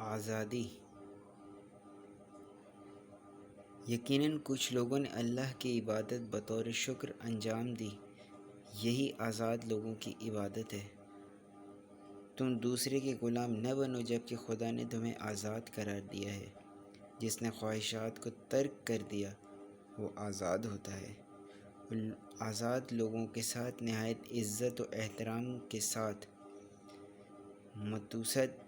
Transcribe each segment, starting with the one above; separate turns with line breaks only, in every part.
آزادی۔ یقیناً کچھ لوگوں نے اللہ کی عبادت بطور شکر انجام دی، یہی آزاد لوگوں کی عبادت ہے۔ تم دوسرے کے غلام نہ بنو جبکہ خدا نے تمہیں آزاد قرار دیا ہے۔ جس نے خواہشات کو ترک کر دیا وہ آزاد ہوتا ہے۔ آزاد لوگوں کے ساتھ نہایت عزت و احترام کے ساتھ، متوسط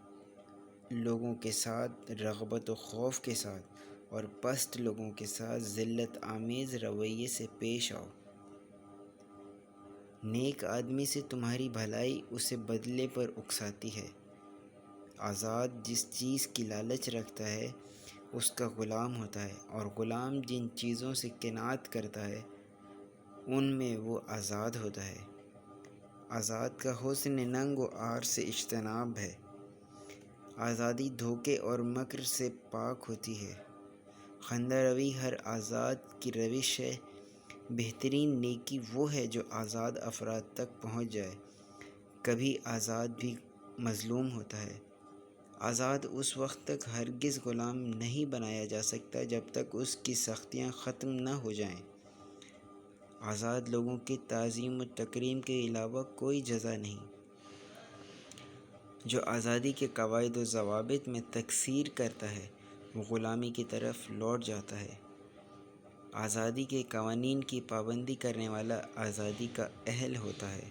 لوگوں کے ساتھ رغبت و خوف کے ساتھ، اور پست لوگوں کے ساتھ ذلت آمیز رویے سے پیش آؤ۔ نیک آدمی سے تمہاری بھلائی اسے بدلے پر اکساتی ہے۔ آزاد جس چیز کی لالچ رکھتا ہے اس کا غلام ہوتا ہے، اور غلام جن چیزوں سے قناعت کرتا ہے ان میں وہ آزاد ہوتا ہے۔ آزاد کا حسن ننگ و عار سے اجتناب ہے۔ آزادی دھوکے اور مکر سے پاک ہوتی ہے۔ خندہ روی ہر آزاد کی روش ہے۔ بہترین نیکی وہ ہے جو آزاد افراد تک پہنچ جائے۔ کبھی آزاد بھی مظلوم ہوتا ہے۔ آزاد اس وقت تک ہرگز غلام نہیں بنایا جا سکتا جب تک اس کی سختیاں ختم نہ ہو جائیں۔ آزاد لوگوں کی تعظیم و تکریم کے علاوہ کوئی جزا نہیں۔ جو آزادی کے قواعد و ضوابط میں تقصیر کرتا ہے وہ غلامی کی طرف لوٹ جاتا ہے۔ آزادی کے قوانین کی پابندی کرنے والا آزادی کا اہل ہوتا ہے۔